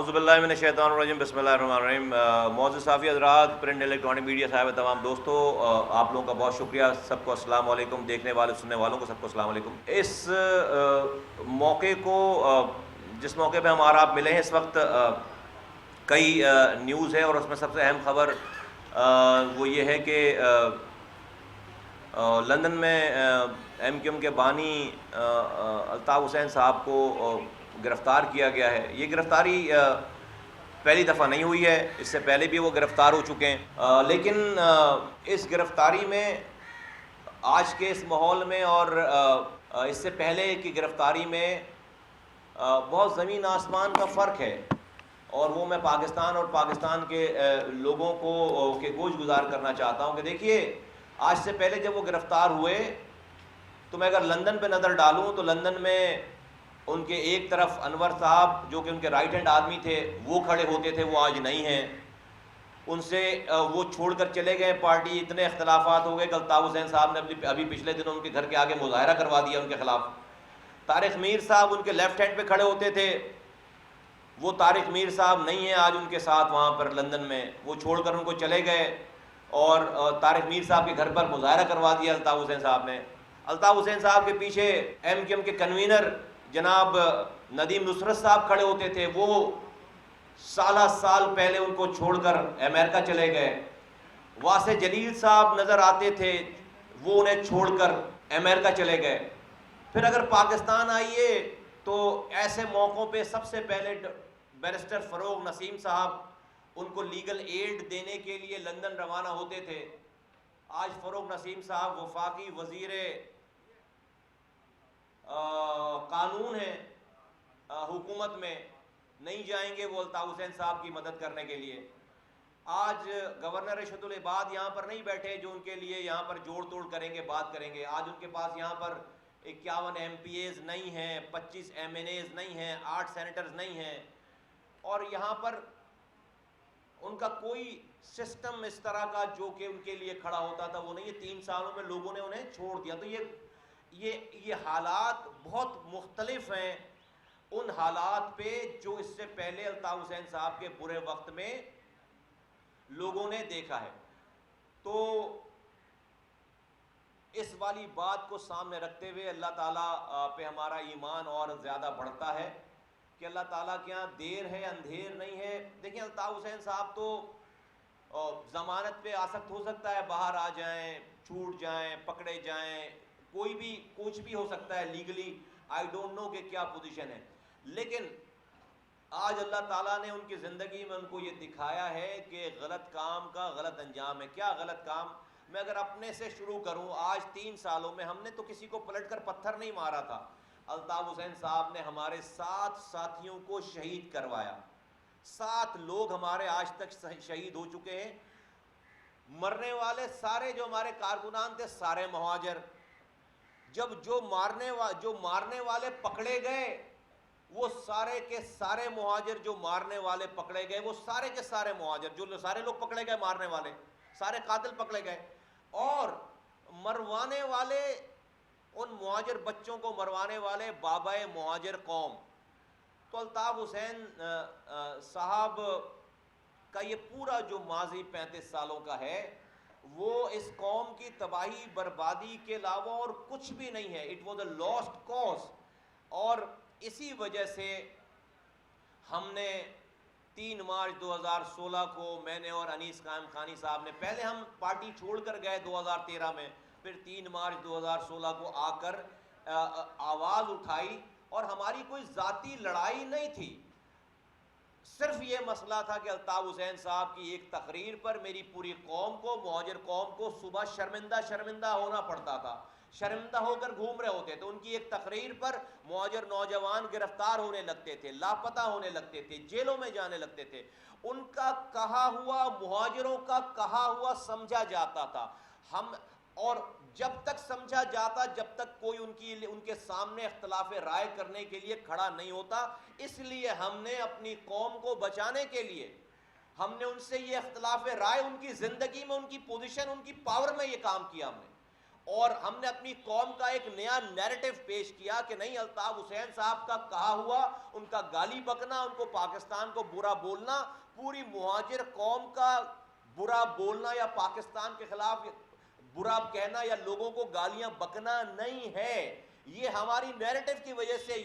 اعوذ باللہ من الشیطان الرجیم، بسم اللہ الرحمن الرحیم۔ معزز صحافی حضرات، پرنٹ الیکٹرانک میڈیا صاحب، تمام دوستوں، آپ لوگوں کا بہت شکریہ۔ سب کو السلام علیکم، دیکھنے والے سننے والوں کو سب کو السلام علیکم۔ اس موقع کو جس موقع پہ ہم اور آپ ملے ہیں، اس وقت کئی نیوز ہے، اور اس میں سب سے اہم خبر وہ یہ ہے کہ لندن میں ایم کیو ایم کے بانی الطاف حسین صاحب کو گرفتار کیا گیا ہے۔ یہ گرفتاری پہلی دفعہ نہیں ہوئی ہے، اس سے پہلے بھی وہ گرفتار ہو چکے ہیں، لیکن اس گرفتاری میں آج کے اس ماحول میں اور اس سے پہلے کی گرفتاری میں بہت زمین آسمان کا فرق ہے، اور وہ میں پاکستان اور پاکستان کے لوگوں کو کے گوش گزار کرنا چاہتا ہوں کہ دیکھیے، آج سے پہلے جب وہ گرفتار ہوئے تو میں اگر لندن پہ نظر ڈالوں تو لندن میں ان کے ایک طرف انور صاحب جو کہ ان کے رائٹ ہینڈ آدمی تھے وہ کھڑے ہوتے تھے، وہ آج نہیں ہیں، ان سے وہ چھوڑ کر چلے گئے پارٹی۔ اتنے اختلافات ہو گئے کہ الطاف حسین صاحب نے ابھی پچھلے دنوں ان کے گھر کے آگے مظاہرہ کروا دیا ان کے خلاف۔ طارق میر صاحب ان کے لیفٹ ہینڈ پہ کھڑے ہوتے تھے، وہ طارق میر صاحب نہیں ہیں آج ان کے ساتھ وہاں پر لندن میں، وہ چھوڑ کر ان کو چلے گئے، اور طارق میر صاحب کے گھر پر مظاہرہ کروا دیا الطاف حسین صاحب نے۔ الطاف حسین صاحب کے پیچھے ایم کیو ایم کے کنوینر جناب ندیم نصرت صاحب کھڑے ہوتے تھے، وہ سالہ سال پہلے ان کو چھوڑ کر امریکہ چلے گئے۔ واسع جلیل صاحب نظر آتے تھے، وہ انہیں چھوڑ کر امریکہ چلے گئے۔ پھر اگر پاکستان آئیے تو ایسے موقعوں پہ سب سے پہلے بیرسٹر فروغ نسیم صاحب ان کو لیگل ایڈ دینے کے لیے لندن روانہ ہوتے تھے۔ آج فروغ نسیم صاحب وفاقی وزیر قانون ہیں حکومت میں، نہیں جائیں گے وہ الطاف حسین صاحب کی مدد کرنے کے لیے۔ آج گورنر ارشد العباد یہاں پر نہیں بیٹھے جو ان کے لیے یہاں پر جوڑ توڑ کریں گے، بات کریں گے۔ آج ان کے پاس یہاں پر 51 ایم پی ایز نہیں ہیں، 25 ایم این ایز نہیں ہیں، 8 سینیٹرز نہیں ہیں، اور یہاں پر ان کا کوئی سسٹم اس طرح کا جو کہ ان کے لیے کھڑا ہوتا تھا وہ نہیں ہے۔ 3 سالوں میں لوگوں نے انہیں چھوڑ دیا۔ تو یہ حالات بہت مختلف ہیں ان حالات پہ جو اس سے پہلے الطاف حسین صاحب کے برے وقت میں لوگوں نے دیکھا ہے۔ تو اس والی بات کو سامنے رکھتے ہوئے اللہ تعالیٰ پہ ہمارا ایمان اور زیادہ بڑھتا ہے کہ اللہ تعالیٰ کے یہاں دیر ہے اندھیر نہیں ہے۔ دیکھیں، الطاف حسین صاحب تو ضمانت پہ آسکت ہو سکتا ہے، باہر آ جائیں، چھوٹ جائیں، پکڑے جائیں، کوئی بھی کچھ بھی ہو سکتا ہے لیگلی، آئی ڈونٹ نو کہ کیا پوزیشن ہے، لیکن آج اللہ تعالیٰ نے ان کی زندگی میں ان کو یہ دکھایا ہے کہ غلط کام کا غلط انجام ہے۔ کیا غلط کام؟ میں اگر اپنے سے شروع کروں، آج 3 سالوں میں ہم نے تو کسی کو پلٹ کر پتھر نہیں مارا تھا۔ الطاف حسین صاحب نے ہمارے 7 ساتھیوں کو شہید کروایا۔ 7 لوگ ہمارے آج تک شہید ہو چکے ہیں۔ مرنے والے سارے جو ہمارے کارکنان تھے سارے مہاجر۔ جب جو مارنے والے پکڑے گئے، وہ سارے کے سارے مہاجر جو مارنے والے پکڑے گئے، وہ سارے کے سارے مہاجر، جو سارے لوگ پکڑے گئے مارنے والے، سارے قاتل پکڑے گئے، اور مروانے والے ان مہاجر بچوں کو مروانے والے بابائے مہاجر قوم۔ تو الطاف حسین صاحب کا یہ پورا جو ماضی 35 سالوں کا ہے وہ اس قوم کی تباہی بربادی کے علاوہ اور کچھ بھی نہیں ہے۔ It was a last cause, اور اسی وجہ سے ہم نے 3 مارچ 2016 کو میں نے اور انیس قائم خانی صاحب نے، پہلے ہم پارٹی چھوڑ کر گئے 2013 میں، پھر 3 مارچ 2016 کو آ کر آواز اٹھائی، اور ہماری کوئی ذاتی لڑائی نہیں تھی، صرف یہ مسئلہ تھا کہ الطاف حسین صاحب کی ایک تقریر پر میری پوری قوم کو، مہاجر قوم کو صبح شرمندہ ہونا پڑتا تھا، شرمندہ ہو کر گھوم رہے ہوتے تھے۔ ان کی ایک تقریر پر مہاجر نوجوان گرفتار ہونے لگتے تھے، لاپتہ ہونے لگتے تھے، جیلوں میں جانے لگتے تھے۔ ان کا کہا ہوا، مہاجروں کا کہا ہوا سمجھا جاتا تھا، اور جب تک سمجھا جاتا جب تک کوئی ان کے سامنے اختلاف رائے کرنے کے لیے کھڑا نہیں ہوتا۔ اس لیے ہم نے اپنی قوم کو بچانے کے لیے ہم نے ان سے یہ اختلاف رائے، ان کی زندگی میں ان کی پوزیشن، ان کی پاور میں یہ کام کیا ہم نے، اور ہم نے اپنی قوم کا ایک نیا نیریٹو پیش کیا کہ نہیں، الطاف حسین صاحب کا کہا ہوا، ان کا گالی بکنا، ان کو پاکستان کو برا بولنا، پوری مہاجر قوم کا برا بولنا یا پاکستان کے خلاف برا کہنا یا لوگوں کو گالیاں بکنا نہیں ہے. یہ ہماری نیریٹو کی وجہ سے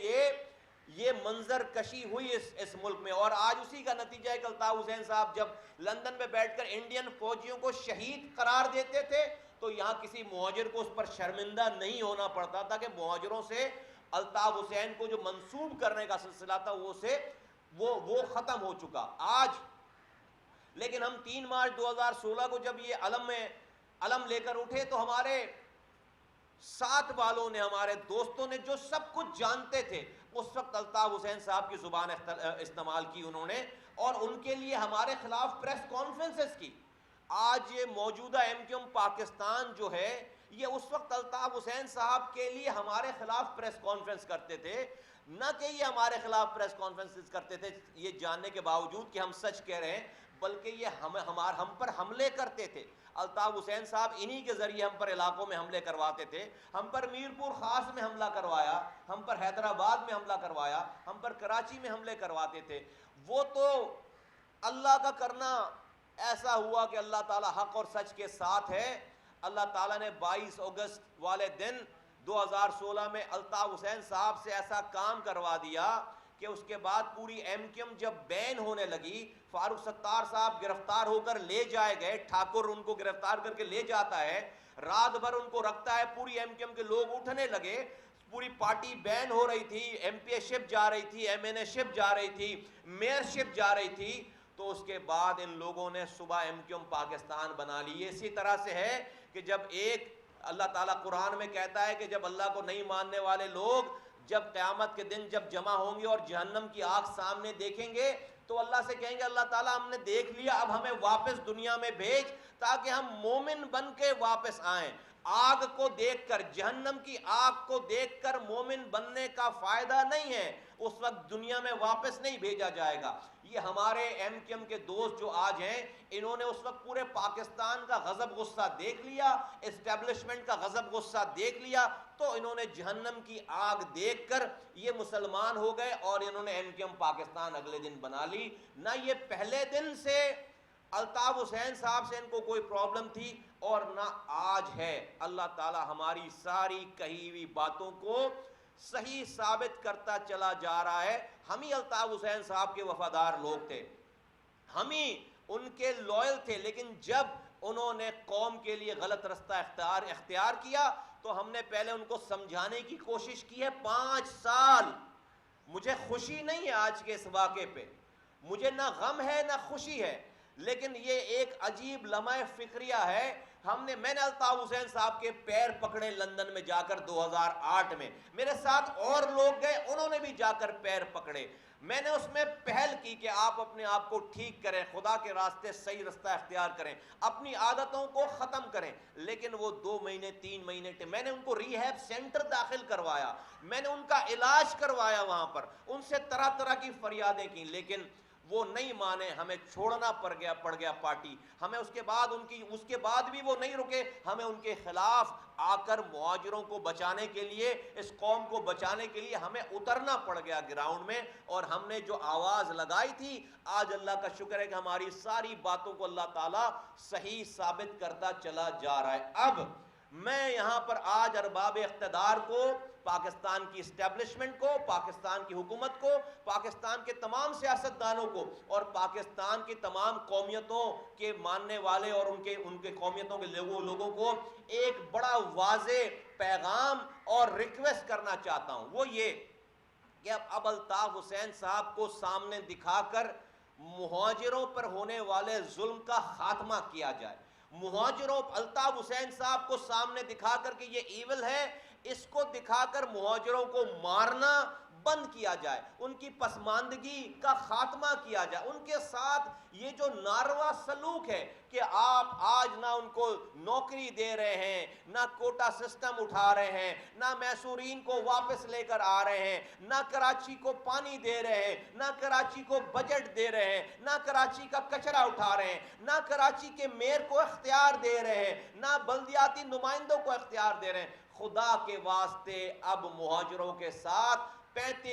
یہ منظر کشی ہوئی اس ملک میں. اور آج اسی کا نتیجہ ہے کہ الطاف حسین صاحب جب لندن میں بیٹھ کر انڈین فوجیوں کو شہید قرار دیتے تھے تو یہاں کسی مہاجر کو اس پر شرمندہ نہیں ہونا پڑتا تھا کہ مہاجروں سے الطاف حسین کو جو منسوب کرنے کا سلسلہ تھا وہ ختم ہو چکا آج. لیکن ہم 3 مارچ 2016 کو جب یہ علم لے کر اٹھے تو ہمارے ساتھ والوں نے، ہمارے دوستوں نے جو سب کچھ جانتے تھے اس وقت الطاف حسین صاحب کی زبان استعمال کی انہوں نے، اور ان کے لیے ہمارے خلاف پریس کانفرنسز کی. آج یہ موجودہ ایم کیو ایم پاکستان جو ہے، یہ اس وقت الطاف حسین صاحب کے لیے ہمارے خلاف پریس کانفرنس کرتے تھے، نہ کہ یہ ہمارے خلاف پریس کانفرنسز کرتے تھے یہ جاننے کے باوجود کہ ہم سچ کہہ رہے ہیں، بلکہ یہ ہم پر حملے کرتے تھے. الطاف حسین صاحب انہی کے ذریعے ہم پر علاقوں میں حملے کرواتے تھے. ہم پر میرپور خاص میں حملہ کروایا، ہم پر حیدرآباد میں حملہ کروایا، ہم پر کراچی میں حملے کرواتے تھے. وہ تو اللہ کا کرنا ایسا ہوا کہ اللہ تعالیٰ حق اور سچ کے ساتھ ہے. اللہ تعالیٰ نے 22 اگست والے دن 2016 میں الطاف حسین صاحب سے ایسا کام کروا دیا کہ اس کے بعد پوری ایم کیو ایم جب بین ہونے لگی، فاروق ستار صاحب گرفتار ہو کر لے جائے گئے، ٹھاکر ان کو گرفتار کر کے لے جاتا ہے، رات بھر ان کو رکھتا ہے، پوری ایم کیو ایم کے لوگ اٹھنے لگے، پوری پارٹی بین ہو رہی تھی، ایم پی اے شپ جا رہی تھی، ایم این اے شپ جا رہی تھی، میئر شپ جا رہی تھی. تو اس کے بعد ان لوگوں نے صبح ایم کیو ایم پاکستان بنا لی. اسی طرح سے ہے کہ جب اللہ تعالیٰ قرآن میں کہتا ہے کہ جب اللہ کو نہیں ماننے والے لوگ جب قیامت کے دن جب جمع ہوں گے اور جہنم کی آگ سامنے دیکھیں گے تو اللہ سے کہیں گے اللہ تعالیٰ ہم نے دیکھ لیا، اب ہمیں واپس دنیا میں بھیج تاکہ ہم مومن بن کے واپس آئیں. آگ کو دیکھ کر، جہنم کی آگ کو دیکھ کر مومن بننے کا فائدہ نہیں ہے، اس وقت دنیا میں واپس نہیں بھیجا جائے گا. یہ ہمارے ایم کیو ایم کے دوست جو آج ہیں، انہوں نے اس وقت پورے پاکستان کا غضب غصہ دیکھ لیا، اسٹیبلشمنٹ کا غضب غصہ دیکھ لیا، تو انہوں نے جہنم کی آگ دیکھ کر یہ مسلمان ہو گئے اور انہوں نے ایم کیو ایم پاکستان اگلے دن بنا لی. نہ یہ پہلے دن سے الطاف حسین صاحب سے ان کو کوئی پرابلم تھی اور نہ آج ہے. اللہ تعالی ہماری ساری کہی ہوئی باتوں کو صحیح ثابت کرتا چلا جا رہا ہے. ہم ہی الطاف حسین صاحب کے وفادار لوگ تھے، ہم ہی ان کے لوئل تھے، لیکن جب انہوں نے قوم کے لیے غلط رستہ اختیار کیا تو ہم نے پہلے ان کو سمجھانے کی کوشش کی ہے. 5 سال مجھے خوشی نہیں ہے آج کے اس واقعے پہ، مجھے نہ غم ہے نہ خوشی ہے، لیکن یہ ایک عجیب لمحہ فکریہ ہے. میں نے الطاف حسین صاحب کے پیر پکڑے لندن میں جا کر 2008 میں، میرے ساتھ اور لوگ گئے، انہوں نے بھی جا کر پیر پکڑے. میں نے اس میں پہل کی کہ آپ اپنے آپ کو ٹھیک کریں، خدا کے راستے صحیح رستہ اختیار کریں، اپنی عادتوں کو ختم کریں. لیکن وہ 2 مہینے 3 مہینے میں نے ان کو ریہیب سینٹر داخل کروایا، میں نے ان کا علاج کروایا، وہاں پر ان سے طرح طرح کی فریادیں کی، لیکن وہ نہیں مانے. ہمیں چھوڑنا پڑ گیا پارٹی. ہمیں اس کے بعد بھی وہ نہیں رکے، ہمیں ان کے خلاف آ کر مہاجروں کو بچانے کے لیے، اس قوم کو بچانے کے لیے ہمیں اترنا پڑ گیا گراؤنڈ میں. اور ہم نے جو آواز لگائی تھی، آج اللہ کا شکر ہے کہ ہماری ساری باتوں کو اللہ تعالیٰ صحیح ثابت کرتا چلا جا رہا ہے. اب میں یہاں پر آج ارباب اقتدار کو، پاکستان کی اسٹیبلشمنٹ کو، پاکستان کی حکومت کو، پاکستان کے تمام سیاستدانوں کو اور پاکستان کی تمام قومیتوں کے ماننے والے اور ان کے قومیتوں کے لوگوں کو ایک بڑا واضح پیغام اور ریکویسٹ کرنا چاہتا ہوں. وہ یہ کہ اب الطاف حسین صاحب کو سامنے دکھا کر مہاجروں پر ہونے والے ظلم کا خاتمہ کیا جائے. مہاجروں، الطاف حسین صاحب کو سامنے دکھا کر کہ یہ ایول ہے، اس کو دکھا کر مہاجروں کو مارنا بند کیا جائے، ان کی پسماندگی کا خاتمہ کیا جائے، ان کے ساتھ یہ جو ناروا سلوک ہے کہ آپ آج نہ ان کو نوکری دے رہے ہیں، نہ کوٹا سسٹم اٹھا رہے ہیں، نہ میسورین کو واپس لے کر آ رہے ہیں، نہ کراچی کو پانی دے رہے ہیں، نہ کراچی کو بجٹ دے رہے ہیں، نہ کراچی کا کچرا اٹھا رہے ہیں، نہ کراچی کے میئر کو اختیار دے رہے ہیں، نہ بلدیاتی نمائندوں کو اختیار دے رہے ہیں۔ خدا کے واسطے اب مہاجروں کے ساتھ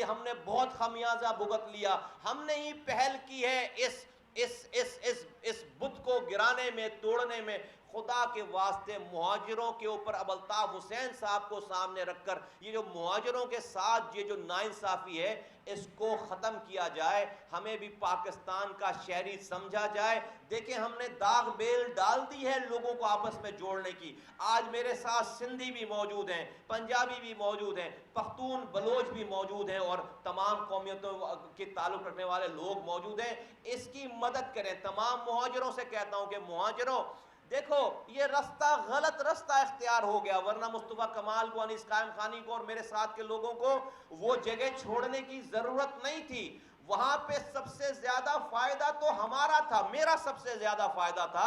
ہم نے بہت خمیازہ بھگت لیا، ہم نے ہی پہل کی ہے اس بت کو گرانے میں، توڑنے میں۔ خدا کے واسطے مہاجروں کے اوپر اب الطاف حسین صاحب کو سامنے رکھ کر یہ جو مہاجروں کے ساتھ یہ جو ناانصافی ہے اس کو ختم کیا جائے، ہمیں بھی پاکستان کا شہری سمجھا جائے۔ دیکھیں ہم نے داغ بیل ڈال دی ہے لوگوں کو آپس میں جوڑنے کی۔ آج میرے ساتھ سندھی بھی موجود ہیں، پنجابی بھی موجود ہیں، پختون بلوچ بھی موجود ہیں اور تمام قومیتوں کے تعلق رکھنے والے لوگ موجود ہیں۔ اس کی مدد کریں۔ تمام مہاجروں سے کہتا ہوں کہ مہاجروں دیکھو یہ رستہ غلط رستہ اختیار ہو گیا، ورنہ مصطفیٰ کمال کو، انیس قائم خانی کو اور میرے ساتھ کے لوگوں کو وہ جگہ چھوڑنے کی ضرورت نہیں تھی۔ وہاں پہ سب سے زیادہ فائدہ تو ہمارا تھا، میرا سب سے زیادہ فائدہ تھا۔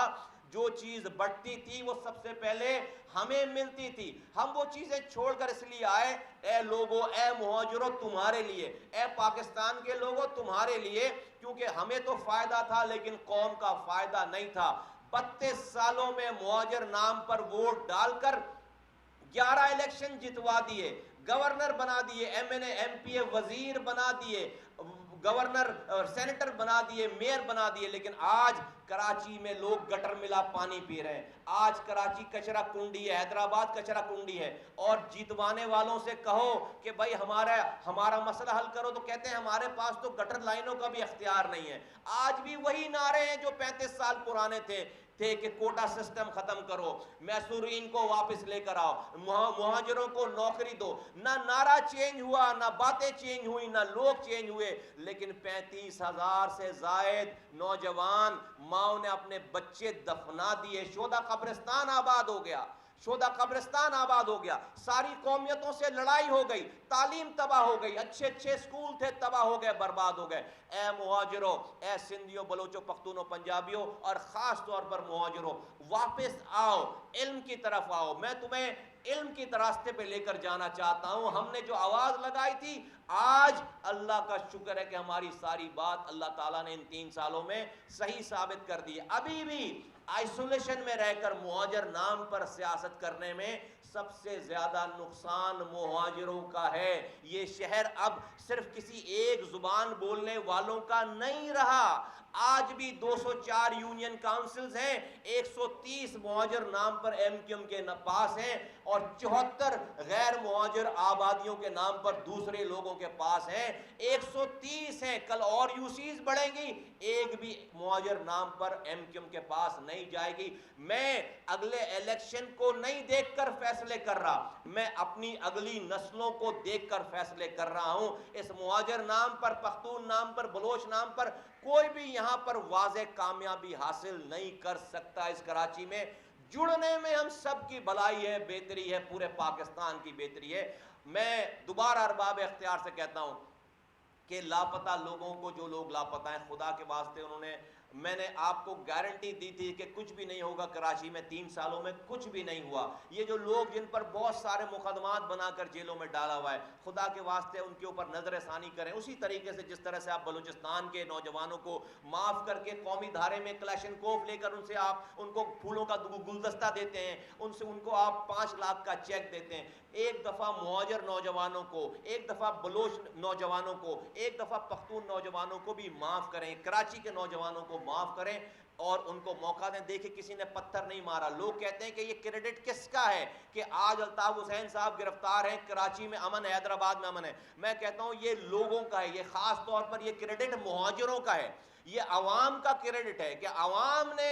جو چیز بڑھتی تھی وہ سب سے پہلے ہمیں ملتی تھی، ہم وہ چیزیں چھوڑ کر اس لیے آئے۔ اے لوگوں، اے مہاجروں تمہارے لیے، اے پاکستان کے لوگوں تمہارے لیے، کیونکہ ہمیں تو فائدہ تھا لیکن قوم کا فائدہ نہیں تھا۔ 32 سالوں میں مہاجر نام پر ووٹ ڈال کر 11 الیکشن جتوا دیے، گورنر بنا دیے، M N A M P A وزیر بنا دیے، گورنر سینیٹر بنا دیے، میئر بنا دیے، لیکن آج کراچی میں لوگ گٹر ملا پانی پی رہے ہیں۔ آج کراچی کچرا کنڈی ہے، حیدرآباد کچرا کنڈی ہے، اور جیتوانے والوں سے کہو کہ بھائی ہمارا مسئلہ حل کرو تو کہتے ہیں ہمارے پاس تو گٹر لائنوں کا بھی اختیار نہیں ہے۔ آج بھی وہی نعرے ہیں جو 35 سال پرانے تھے کہ کوٹا سسٹم ختم کرو، میسورین کو واپس لے کر آؤ، مہاجروں کو نوکری دو۔ نہ نعرہ چینج ہوا، نہ باتیں چینج ہوئی، نہ لوگ چینج ہوئے، لیکن 35,000 سے زائد نوجوان ماؤں نے اپنے بچے دفنا دیے۔ شہداء قبرستان آباد ہو گیا، شہداء قبرستان آباد ہو گیا، ساری قومیتوں سے لڑائی ہو گئی، تعلیم تباہ ہو گئی، اچھے اچھے اسکول تھے تباہ ہو گئے، برباد ہو گئے۔ اے مہاجروں، اے سندھیوں، بلوچوں، پختونوں، پنجابیوں، اور خاص طور پر مہاجروں، واپس آؤ، علم کی طرف آؤ۔ میں تمہیں علم کی راستے پہ لے کر جانا چاہتا ہوں۔ ہم نے جو آواز لگائی تھی، آج اللہ کا شکر ہے کہ ہماری ساری بات اللہ تعالیٰ نے ان 3 سالوں میں صحیح ثابت کر دی ہے۔ ابھی بھی آئسولیشن میں رہ کر مہاجر نام پر سیاست کرنے میں سب سے زیادہ نقصان مہاجروں کا ہے۔ یہ شہر اب صرف کسی ایک زبان بولنے والوں کا نہیں رہا، آج بھی 204 یونین کاؤنسلز ہیں، 130 مہاجر نام پر ایم کیو ایم کے پاس ہیں، اور 74 غیر مہاجر آبادیوں کے نام پر دوسرے لوگوں کے پاس ہیں، 130 ہیں۔ کل اور یوسیز بڑھیں گی، ایک بھی مہاجر نام پر ایم کیو ایم کے پاس نہیں جائے گی۔ میں اگلے الیکشن کو نہیں دیکھ کر فیصلے کر رہا، میں اپنی اگلی نسلوں کو دیکھ کر فیصلے کر رہا ہوں۔ اس مہاجر نام پر، پختون نام پر، بلوچ نام پر کوئی بھی یہاں پر واضح کامیابی حاصل نہیں کر سکتا۔ اس کراچی میں جڑنے میں ہم سب کی بھلائی ہے، بہتری ہے، پورے پاکستان کی بہتری ہے۔ میں دوبارہ ارباب اختیار سے کہتا ہوں کہ لاپتہ لوگوں کو، جو لوگ لاپتہ ہیں، خدا کے واسطے میں نے آپ کو گارنٹی دی تھی کہ کچھ بھی نہیں ہوگا کراچی میں، 3 سالوں میں کچھ بھی نہیں ہوا۔ یہ جو لوگ جن پر بہت سارے مقدمات بنا کر جیلوں میں ڈالا ہوا ہے، خدا کے واسطے ان کے اوپر نظر ثانی کریں، اسی طریقے سے جس طرح سے آپ بلوچستان کے نوجوانوں کو معاف کر کے قومی دھارے میں کلاشنکوف لے کر ان کو پھولوں کا گلدستہ دیتے ہیں، ان کو آپ 5 لاکھ کا چیک دیتے ہیں۔ ایک دفعہ مہاجر نوجوانوں کو، ایک دفعہ بلوچ نوجوانوں کو، ایک دفعہ پختون نوجوانوں کو بھی معاف کریں، کراچی کے نوجوانوں کو معاف کریں اور ان کو موقع دیں۔ دیکھیں کسی نے پتھر نہیں مارا۔ لوگ کہتے ہیں کہ یہ کریڈٹ کس کا ہے کہ آج الطاف حسین صاحب گرفتار ہیں، کراچی میں امن ہے، حیدرآباد میں امن ہے۔ میں کہتا ہوں یہ لوگوں کا ہے، یہ خاص طور پر یہ کریڈٹ مہاجروں کا ہے، یہ عوام کا کریڈٹ ہے کہ عوام نے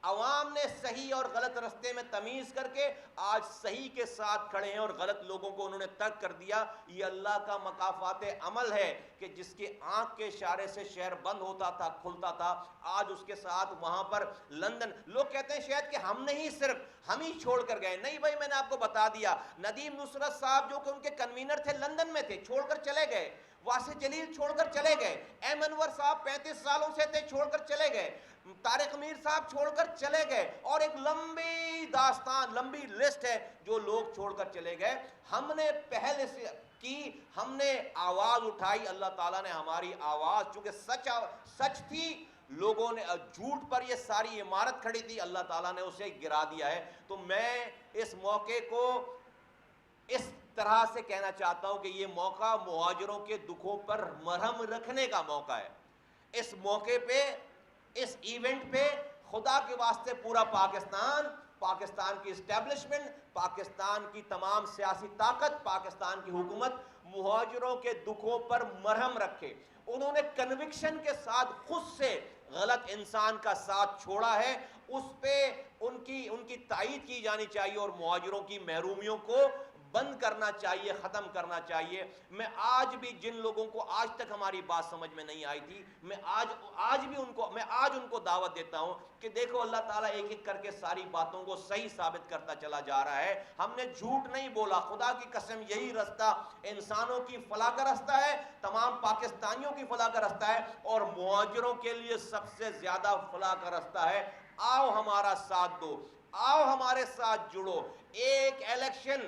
عوام نے صحیح اور غلط رستے میں تمیز کر کے آج صحیح کے ساتھ کھڑے ہیں اور غلط لوگوں کو انہوں نے ترک کر دیا. یہ اللہ کا مکافات عمل ہے کہ جس کے آنکھ کے اشارے سے شہر بند ہوتا تھا کھلتا تھا, آج اس کے ساتھ وہاں پر لندن. لوگ کہتے ہیں شاید کہ ہم ہی چھوڑ کر گئے. نہیں بھائی, میں نے آپ کو بتا دیا, ندیم نصرت صاحب جو کہ ان کے کنوینر تھے لندن میں تھے, چھوڑ کر چلے گئے. واسع جلیل چھوڑ کر چلے گئے. ایم انور صاحب 35 سالوں سے تھے, چھوڑ کر چلے گئے. طارق امیر صاحب چھوڑ کر چلے گئے. اور ایک لمبی داستان, لمبی لسٹ ہے جو لوگ چھوڑ کر چلے گئے. ہم نے پہل کی, ہم نے آواز اٹھائی, اللہ تعالیٰ نے ہماری آواز, چونکہ سچ تھی, لوگوں نے جھوٹ پر یہ ساری عمارت کھڑی تھی, اللہ تعالیٰ نے اسے گرا دیا ہے. تو میں اس موقع کو اس طرح سے کہنا چاہتا ہوں کہ یہ موقع مہاجروں کے دکھوں پر مرہم رکھنے کا موقع ہے. اس موقع پہ, اس ایونٹ پہ خدا کے واسطے پورا پاکستان کی اسٹیبلشمنٹ, پاکستان کی تمام سیاسی طاقت, پاکستان کی حکومت مہاجروں کے دکھوں پر مرہم رکھے. انہوں نے کنوکشن کے ساتھ خود سے غلط انسان کا ساتھ چھوڑا ہے, اس پہ ان کی تائید کی جانی چاہیے اور مہاجروں کی محرومیوں کو بند کرنا چاہیے, ختم کرنا چاہیے. میں آج بھی جن لوگوں کو آج تک ہماری بات سمجھ میں نہیں آئی تھی, میں آج ان کو دعوت دیتا ہوں کہ دیکھو اللہ تعالیٰ ایک ایک کر کے ساری باتوں کو صحیح ثابت کرتا چلا جا رہا ہے. ہم نے جھوٹ نہیں بولا, خدا کی قسم یہی رستہ انسانوں کی فلاح کا رستہ ہے, تمام پاکستانیوں کی فلاح کا رستہ ہے, اور مہاجروں کے لیے سب سے زیادہ فلاح کا رستہ ہے. آؤ ہمارا ساتھ دو, آؤ ہمارے ساتھ جڑو. ایک الیکشن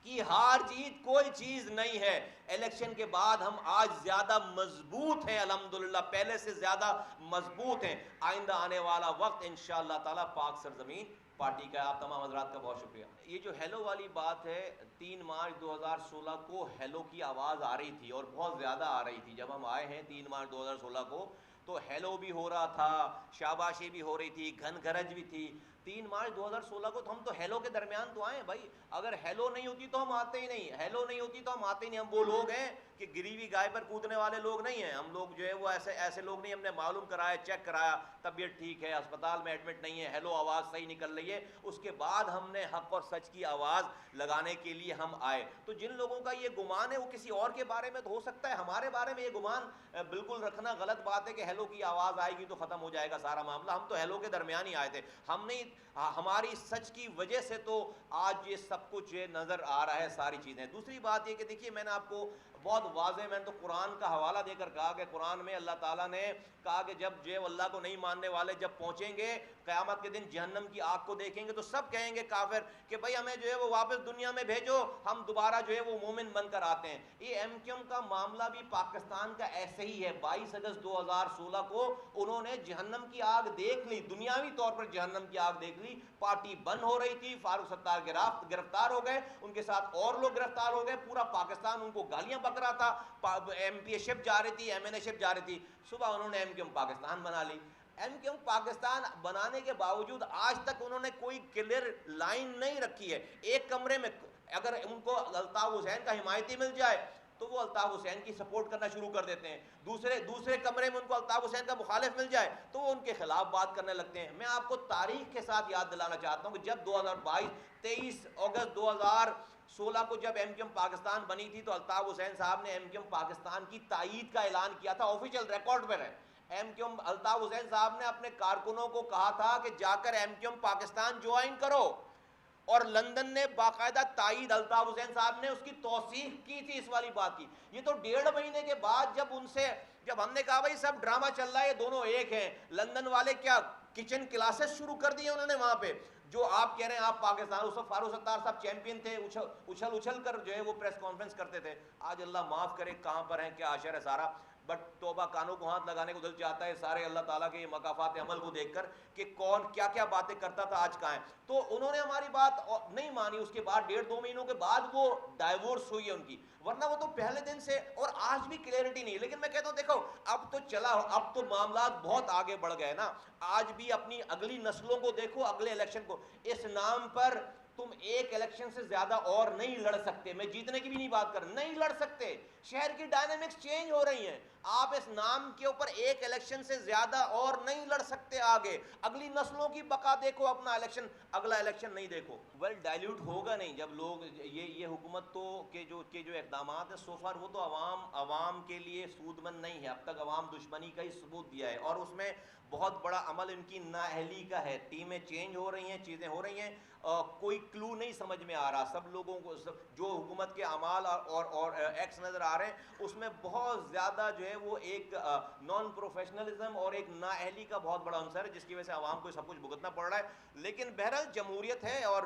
کی ہار جیت کوئی چیز نہیں ہے. الیکشن کے بعد ہم آج زیادہ مضبوط ہیں, الحمدللہ پہلے سے زیادہ مضبوط ہیں. آئندہ آنے والا وقت انشاءاللہ تعالی پاک سرزمین پارٹی کا. آپ تمام حضرات کا بہت شکریہ. یہ جو ہیلو والی بات ہے, 3 مارچ 2016 کو ہیلو کی آواز آ رہی تھی اور بہت زیادہ آ رہی تھی. جب ہم آئے ہیں 3 مارچ 2016 کو تو ہیلو بھی ہو رہا تھا, شاباشی بھی ہو رہی تھی, گھن گرج بھی تھی. 3 مارچ 2016 کو تو ہم تو ہیلو کے درمیان تو آئے بھائی. اگر ہیلو نہیں ہوتی تو ہم آتے ہی نہیں, ہیلو نہیں ہوتی تو ہم آتے ہی نہیں. ہم وہ لوگ ہیں کہ گری ہوئی گائے پر کودنے والے لوگ نہیں ہیں. ہم لوگ جو ہے وہ ایسے لوگ نہیں. ہم نے معلوم کرایا, چیک کرایا, طبیعت ٹھیک ہے, اسپتال میں ایڈمٹ نہیں ہے, ہیلو آواز صحیح نکل رہی ہے. اس کے بعد ہم نے حق اور سچ کی آواز لگانے کے لیے ہم آئے. تو جن لوگوں کا یہ گمان ہے وہ کسی اور کے بارے میں تو ہو سکتا ہے, ہمارے بارے میں یہ گمان بالکل رکھنا غلط بات ہے کہ ہیلو کی آواز آئے گی تو ختم ہو جائے گا سارا معاملہ. ہم تو ہیلو کے درمیان ہی آئے تھے. ہم نہیں, ہماری سچ کی وجہ سے تو آج یہ سب کچھ نظر آ رہا ہے ساری چیزیں. دوسری بات یہ کہ دیکھیے, میں نے آپ کو بہت واضح, میں نے تو قرآن کا حوالہ دے کر کہا کہ قرآن میں اللہ تعالیٰ نے کہا کہ جب جو اللہ کو نہیں ماننے والے جب پہنچیں گے قیامت کے دن جہنم کی آگ کو دیکھیں گے تو سب کہیں گے کافر کہ بھائی ہمیں جو ہے وہ واپس دنیا میں بھیجو, ہم دوبارہ جو ہے وہ مومن بن کر آتے ہیں. یہ ایم کیو ایم کا معاملہ بھی پاکستان کا ایسے ہی ہے. 22 اگست 2016 کو انہوں نے جہنم کی آگ دیکھ لی, دنیاوی طور پر جہنم کی آگ دیکھ لی. پارٹی بند ہو رہی تھی, فاروق ستار گرفتار ہو گئے, ان کے ساتھ اور لوگ گرفتار ہو گئے, پورا پاکستان ان کو گالیاں بک رہا تھا, ایم پی اے شپ جا رہی تھی, ایم این اے شپ جا رہی تھی. صبح انہوں نے ایم کیو ایم پاکستان بنا لی. ایم کیو ایم پاکستان بنانے کے باوجود آج تک انہوں نے کوئی کلیئر لائن نہیں رکھی ہے. ایک کمرے میں اگر ان کو الطاف حسین کا حمایتی مل جائے تو وہ الطاف حسین کی سپورٹ کرنا شروع کر دیتے ہیں. دوسرے کمرے میں ان کو الطاف حسین کا مخالف مل جائے تو وہ ان کے خلاف بات کرنے لگتے ہیں. میں آپ کو تاریخ کے ساتھ یاد دلانا چاہتا ہوں کہ جب 23 اگست 2016 کو جب ایم کیو ایم پاکستان بنی تھی تو الطاف حسین صاحب نے ایم کیو ایم پاکستان کی تائید کا اعلان کیا تھا, آفیشیل ریکارڈ پر ہے. M Q M Altaf Hussain صاحب نے اپنے کارکنوں کو کہا تھا کہ جا کر M Q M Pakistan join کرو, اور لندن نے باقاعدہ تائید, الطاف حسین صاحب نے اس کی توثیق کی تھی اس والی بات کی. یہ تو 1.5 مہینے کے بعد جب ہم نے کہا بھائی سب ڈرامہ چل رہا ہے, یہ دونوں ایک ہیں, لندن والے کیا کچن کلاسز شروع کر دیے انہوں نے وہاں پہ, جو آپ کہہ رہے ہیں آپ پاکستان, اس وقت فاروق ستار صاحب چیمپئن تھے, اچھل کر جو ہے وہ پریس کانفرنس کرتے تھے. آج اللہ معاف کرے کہاں پر ہیں, کیا اشر ہے سارا. بٹ توبہ کانوں کو ہاتھ لگانے کو دل چاہتا ہے سارے اللہ تعالیٰ کے یہ مقافات عمل کو دیکھ کر کہ کون کیا کیا باتیں کرتا تھا, آج کہاں ہے. تو انہوں نے ہماری بات نہیں مانی. اس کے بعد 1.5-2 مہینوں کے بعد وہ ڈائیورس ہوئی ہے ان کی, ورنہ وہ تو پہلے دن سے, اور آج بھی کلیئرٹی نہیں. لیکن میں کہتا ہوں دیکھو اب تو چلا, اب تو معاملات بہت آگے بڑھ گئے نا. آج بھی اپنی اگلی نسلوں کو دیکھو, اگلے الیکشن کو, اس نام پر تم ایک الیکشن سے زیادہ اور نہیں لڑ سکتے. میں جیتنے کی بھی نہیں بات کر, نہیں لڑ سکتے. شہر کی ڈائنامکس چینج ہو رہی ہیں. آپ اس نام کے اوپر ایک الیکشن سے زیادہ اور نہیں لڑ سکتے آگے. اگلی نسلوں کی بقا دیکھو, اپنا الیکشن, اگلا الیکشن نہیں دیکھو. ویل ڈائلیوٹ ہوگا نہیں جب لوگ یہ حکومت تو کے جو اقدامات ہیں سو فار وہ تو عوام کے لیے سود مند نہیں ہے. اب تک عوام دشمنی کا ہی ثبوت دیا ہے, اور اس میں بہت بڑا عمل ان کی نااہلی کا ہے. ٹیمیں چینج ہو رہی ہیں, چیزیں ہو رہی ہیں, کوئی کلو نہیں سمجھ میں آ رہا. سب لوگوں کو جو حکومت کے اعمال اور ایکٹس نظر آ رہے ہیں اس میں بہت زیادہ جو ہے وہ ایک نان پروفیشنلزم اور ایک نااہلی کا بہت بڑا عنصر ہے, جس کی وجہ سے عوام کو سب کچھ بھگتنا پڑ رہا ہے. لیکن بہرحال جمہوریت ہے, اور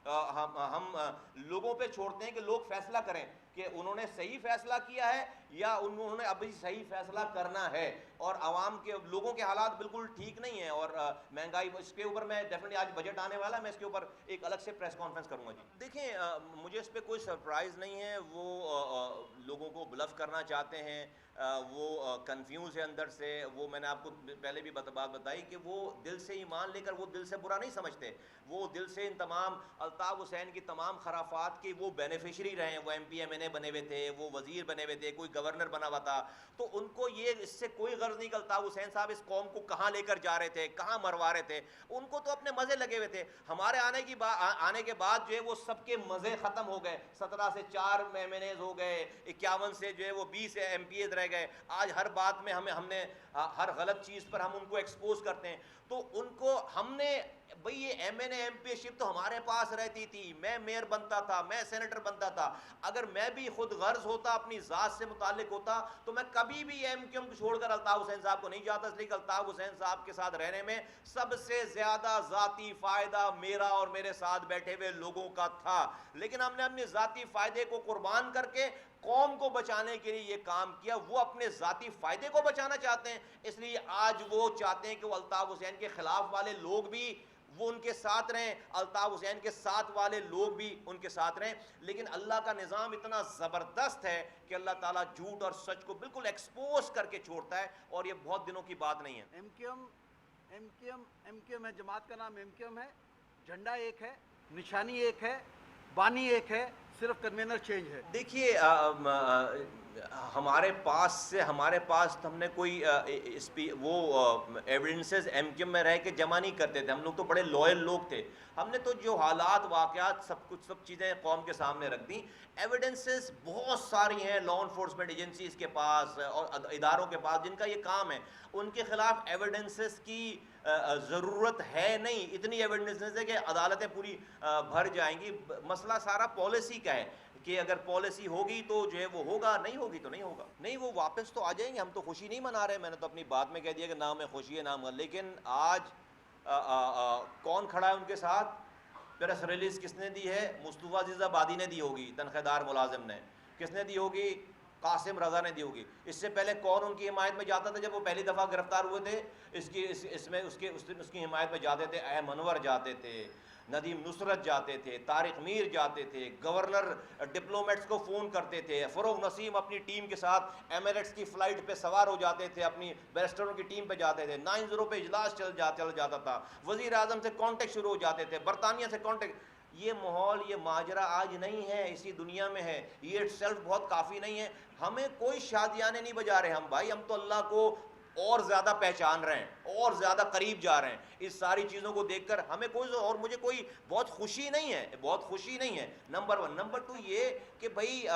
ہم لوگوں پہ چھوڑتے ہیں کہ لوگ فیصلہ کریں کہ انہوں نے صحیح فیصلہ کیا ہے یا انہوں نے ابھی صحیح فیصلہ کرنا ہے. اور عوام کے لوگوں کے حالات بالکل ٹھیک نہیں ہیں, اور مہنگائی, اس کے اوپر میں ڈیفینیٹلی آج بجٹ آنے والا ہے, میں اس کے اوپر ایک الگ سے پریس کانفرنس کروں گا. جی دیکھیں, مجھے اس پہ کوئی سرپرائز نہیں ہے. وہ لوگوں کو بلف کرنا چاہتے ہیں, وہ کنفیوز ہے اندر سے. وہ میں نے آپ کو پہلے بھی بات بتائی کہ وہ دل سے ایمان لے کر وہ دل سے برا نہیں سمجھتے. وہ دل سے ان تمام الطاف حسین کی تمام خرافات کے وہ بینیفیشری رہے ہیں. وہ ایم پی ایم این اے بنے ہوئے تھے, وہ وزیر بنے ہوئے تھے, کوئی گورنر بنا ہوا تھا. تو ان کو یہ اس سے کوئی غرض نہیں کہ الطاف حسین صاحب اس قوم کو کہاں لے کر جا رہے تھے, کہاں مروا رہے تھے. ان کو تو اپنے مزے لگے ہوئے تھے. ہمارے آنے کے بعد جو ہے وہ سب کے مزے ختم ہو گئے. 17 سے 4 ایم این ایز ہو گئے, 51 سے جو ہے وہ 20 ایم پی ایز رہ گئے. آج ہر بات میں ہم نے ہر غلط چیز پر ہم ان کو ایکسپوز کرتے ہیں. تو ان کو ہم نے بھئی یہ M N A M P ship تو ہمارے پاس رہتی تھی, میں میئر بنتا تھا, میں سینیٹر بنتا تھا. اگر میں بھی خود غرض ہوتا, اپنی ذات سے متعلق ہوتا, تو میں کبھی بھی ایم کیو ایم کو چھوڑ کر الطاف حسین صاحب کو نہیں جاتا. اس لیے کہ الطاف حسین صاحب کے ساتھ رہنے میں سب سے زیادہ ذاتی فائدہ میرا اور میرے ساتھ بیٹھے ہوئے لوگوں کا تھا. لیکن ہم نے اپنے ذاتی فائدے کو قربان کر کے قوم کو بچانے کے لیے یہ کام کیا. وہ اپنے ذاتی فائدے کو بچانا چاہتے ہیں, اس لیے آج وہ چاہتے ہیں کہ وہ الطاف حسین کے خلاف والے لوگ بھی وہ ان کے ساتھ رہیں, الطاف حسین کے ساتھ والے لوگ بھی ان کے ساتھ رہیں. لیکن اللہ کا نظام اتنا زبردست ہے کہ اللہ تعالیٰ جھوٹ اور سچ کو بالکل ایکسپوز کر کے چھوڑتا ہے, اور یہ بہت دنوں کی بات نہیں ہے. ایم کیو ایم ہے, جماعت کا نام ایم کیو ایم ہے, جھنڈا ایک ہے, نشانی ایک ہے, بانی ایک ہے, صرف کنوینر چینج ہے. دیکھیے, ہمارے پاس ہم نے کوئی وہ ایویڈنسز ایم کیو ایم میں رہ کے جمع نہیں کرتے تھے. ہم لوگ تو بڑے لوئل لوگ تھے. ہم نے تو جو حالات واقعات سب چیزیں قوم کے سامنے رکھ دیں. ایویڈنسز بہت ساری ہیں لا انفورسمنٹ ایجنسیز کے پاس اور اداروں کے پاس جن کا یہ کام ہے. ان کے خلاف ایویڈنسز کی ضرورت ہے نہیں. اتنی ایویڈنسز ہے کہ عدالتیں پوری بھر جائیں گی. مسئلہ سارا پالیسی کا ہے کہ اگر پالیسی ہوگی تو جو ہے وہ ہوگا, نہیں ہوگی تو نہیں ہوگا. نہیں, وہ واپس تو آ جائیں گے. ہم تو خوشی نہیں منا رہے. میں نے تو اپنی بات میں کہہ دیا کہ نہ میں خوشی ہے نہ غم. لیکن آج کون کھڑا ہے ان کے ساتھ؟ پریس ریلیز کس نے دی ہے؟ مصطفیٰ عزیز آبادی نے دی ہوگی, تنخواہ دار ملازم نے. کس نے دی ہوگی؟ قاسم رضا نے دی ہوگی. اس سے پہلے کون ان کی حمایت میں جاتا تھا جب وہ پہلی دفعہ گرفتار ہوئے تھے؟ اس کی حمایت میں جاتے تھے احم انور جاتے تھے, ندیم نصرت جاتے تھے, طارق میر جاتے تھے, گورنر ڈپلومیٹس کو فون کرتے تھے, فروغ نسیم اپنی ٹیم کے ساتھ ایمریٹس کی فلائٹ پہ سوار ہو جاتے تھے, اپنی بیرسٹروں کی ٹیم پہ جاتے تھے, 9-0 پہ اجلاس چل جاتا تھا, وزیر اعظم سے کانٹیکٹ شروع ہو جاتے تھے, برطانیہ سے کانٹیکٹ. یہ ماحول, یہ ماجرا آج نہیں ہے, اسی دنیا میں ہے. یہ اٹ سیلف بہت کافی نہیں ہے. ہمیں کوئی شادیانے نہیں بجا رہے ہم بھائی. ہم تو اللہ کو اور زیادہ پہچان رہے ہیں, اور زیادہ قریب جا رہے ہیں. اس ساری چیزوں کو دیکھ کر ہمیں مجھے کوئی بہت خوشی نہیں ہے. نمبر 1. نمبر 2 یہ کہ بھائی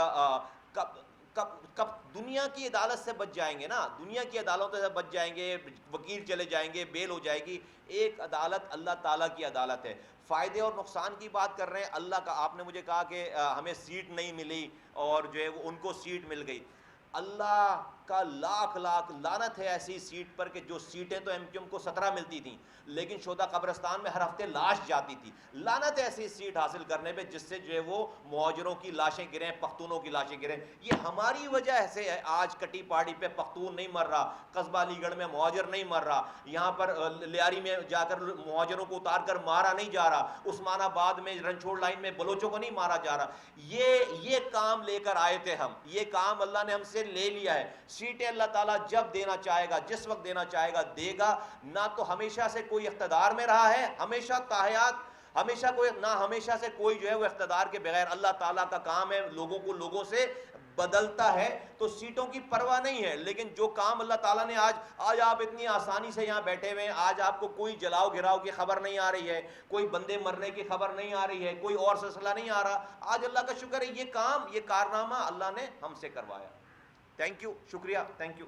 کب دنیا کی عدالت سے بچ جائیں گے نا, دنیا کی عدالتوں سے بچ جائیں گے, وکیل چلے جائیں گے, بیل ہو جائے گی. ایک عدالت اللہ تعالیٰ کی عدالت ہے. فائدے اور نقصان کی بات کر رہے ہیں اللہ کا. آپ نے مجھے کہا کہ ہمیں سیٹ نہیں ملی اور جو ہے وہ ان کو سیٹ مل گئی. اللہ کا لاکھ لعنت ہے ایسی سیٹ پر کہ جو سیٹیں تو ایم کیو ایم کو 17 ملتی تھیں, لیکن شہداء قبرستان میں ہر ہفتے لاش جاتی تھی. لعنت ہے ایسی سیٹ حاصل کرنے پہ جس سے جو ہے وہ مہاجروں کی لاشیں گریں, پختونوں کی لاشیں گریں. یہ ہماری وجہ سے ہے. آج کٹی پاڑی پہ پختون نہیں مر رہا, قصبہ علی گڑھ میں مہاجر نہیں مر رہا, یہاں پر لیاری میں جا کر مہاجروں کو اتار کر مارا نہیں جا رہا, عثمان آباد میں رنچھوڑ لائن میں بلوچوں کو نہیں مارا جا رہا. یہ کام لے کر آئے تھے ہم. یہ کام اللہ نے ہم سے لے لیا ہے. سیٹیں اللہ تعالیٰ جب دینا چاہے گا, جس وقت دینا چاہے گا دے گا. نہ تو ہمیشہ سے کوئی اقتدار میں رہا ہے, ہمیشہ تاحیات, ہمیشہ سے کوئی جو ہے وہ اقتدار کے بغیر. اللہ تعالیٰ کا کام ہے لوگوں کو لوگوں سے بدلتا ہے تو سیٹوں کی پرواہ نہیں ہے، لیکن جو کام اللہ تعالیٰ نے آج آپ اتنی آسانی سے یہاں بیٹھے ہوئے ہیں، آج آپ کو کوئی جلاؤ گراؤ کی خبر نہیں آ رہی ہے، کوئی بندے مرنے کی خبر نہیں آ رہی ہے، کوئی اور سلسلہ نہیں آ رہا، آج اللہ کا شکر ہے یہ کام، یہ کارنامہ اللہ نے ہم سے کروایا. تھینک یو، شکریہ، تھینک یو.